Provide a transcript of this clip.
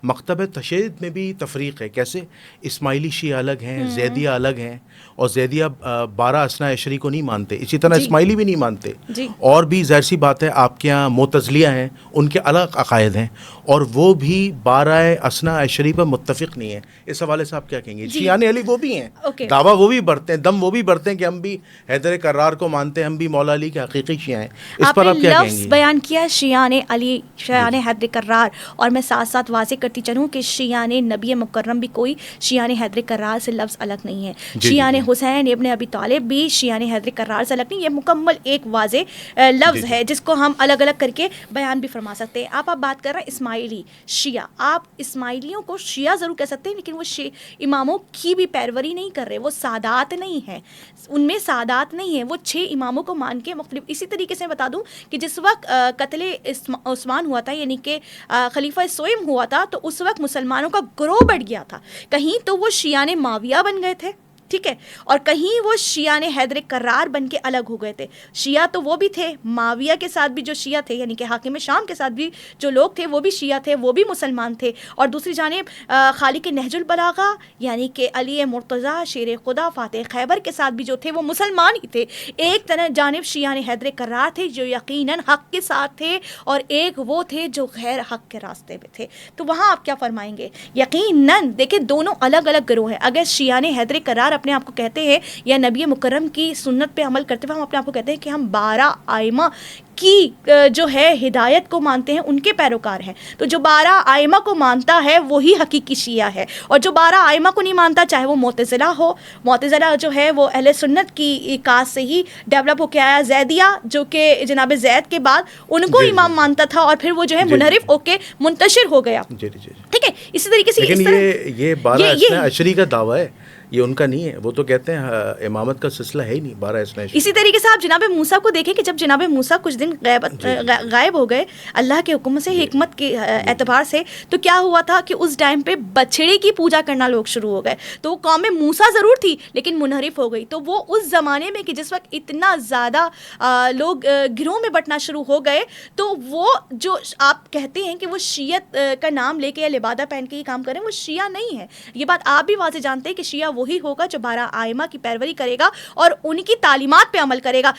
مکتب تشیع میں بھی تفریق ہے. کیسے؟ اسماعیلی شیعہ الگ ہیں, زیدیہ الگ ہیں, اور زیدیہ 12 اثنا عشری کو نہیں مانتے, اسی طرح اسماعیلی بھی نہیں مانتے. اور بھی ظاہر سی بات ہے آپ کے یہاں معتزلیہ ہیں, ان کے الگ عقائد ہیں, اور وہ بھی 12 اثنا عشری پر متفق نہیں ہیں. اس حوالے سے آپ کیا کہیں گے؟ شیعان علی وہ بھی ہیں, دعویٰ وہ بھی برتے ہیں, دم وہ بھی برتے ہیں کہ ہم بھی حیدر کرار کو مانتے ہیں, ہم بھی مولا علی کے حقیقی شیعہ ہیں. اس پر آپ کیا کہیں گے؟ بیان کیا شیعان علی, شیعان حیدر کرار, اور میں ساتھ ساتھ واضح کرتی چلوں کہ شیعان نبی مکرم بھی کوئی شیعان حیدر کرار سے لفظ الگ نہیں ہے. شیعان حسین ابن ابی طالب بھی شیعان حیدر کرار سے الگ نہیں. یہ مکمل ایک واضح لفظ ہے جس کو ہم الگ الگ کر کے بیان بھی فرما سکتے ہیں. آپ بات کر رہے ہیں اسماعیلی شیعہ, آپ اسماعیلیوں کو شیعہ ضرور کہہ سکتے ہیں, لیکن وہ اماموں کی بھی پیروری نہیں کر رہے, وہ سادات نہیں ہیں, ان میں سادات نہیں ہیں, وہ 6 اماموں کو مان کے مختلف. اسی طریقے سے بتا دوں کہ جس وقت قتل عثمان ہوا تھا, یعنی کہ خلیفہ سوئم ہوا تھا, تو اس وقت مسلمانوں کا گروہ بڑھ گیا تھا. کہیں تو وہ شیعان معاویہ بن گئے تھے, ٹھیک ہے, اور کہیں وہ شیعان حیدر کرار بن کے الگ ہو گئے تھے. شیعہ تو وہ بھی تھے, معاویہ کے ساتھ بھی جو شیعہ تھے, یعنی کہ حاکم شام کے ساتھ بھی جو لوگ تھے وہ بھی شیعہ تھے, وہ بھی مسلمان تھے. اور دوسری جانب خالق نہج البلاغہ یعنی کہ علی مرتضیٰ شیر خدا فاتح خیبر کے ساتھ بھی جو تھے وہ مسلمان ہی تھے. ایک طرح جانب شیعان حیدر کرار تھے جو یقیناً حق کے ساتھ تھے, اور ایک وہ تھے جو غیر حق کے راستے پہ تھے. تو وہاں آپ کیا فرمائیں گے؟ یقیناً دیکھیں دونوں الگ الگ گروہ ہیں. اگر شیعان حیدر کرار اپنے آپ کو کہتے ہیں یا نبی مکرم کی سنت پہ عمل کرتے ہوئے ہم اپنے آپ کو کہتے ہیں کہ ہم 12 ائمہ کی جو ہے ہدایت کو مانتے ہیں, ان کے پیروکار ہیں, تو جو 12 ائمہ کو مانتا ہے وہی حقیقی شیعہ ہے. اور جو 12 ائمہ کو نہیں مانتا, چاہے وہ معتزلہ ہو, معتزلہ جو ہے وہ اہل سنت کی کاس سے ہی ڈیولپ ہو کے آیا, زیدیہ جو کہ جناب زید کے بعد ان کو امام مانتا تھا, اور پھر وہ جو ہے منحرف ہو کے منتشر ہو گیا. ٹھیک ہے, اسی طریقے سے لیکن یہ 12 اثنا عشری کا دعویٰ ہے, یہ ان کا نہیں ہے. وہ تو کہتے ہیں امامت کا سلسلہ ہے ہی نہیں 12 اثنا عشری. اسی طریقے سے آپ جناب موسیٰ کو دیکھیں کہ جب جناب موسیٰ کچھ دن غائب ہو گئے اللہ کے حکم سے, حکمت کے اعتبار سے, تو کیا ہوا تھا کہ اس ٹائم پہ بچھڑے کی پوجا کرنا لوگ شروع ہو گئے. تو وہ قوم موسیٰ ضرور تھی لیکن منحرف ہو گئی. تو وہ اس زمانے میں کہ جس وقت اتنا زیادہ لوگ گروہ میں بٹنا شروع ہو گئے, تو وہ جو آپ کہتے ہیں کہ وہ شیعت کا نام لے کے یا لبادہ پہن کے یہ کام کریں, وہ شیعہ نہیں ہے. یہ بات آپ بھی واضح جانتے ہیں کہ شیعہ وہی ہوگا جو 12 ائمہ کی پیروی کرے گا اور ان کی تعلیمات پہ عمل کرے گا.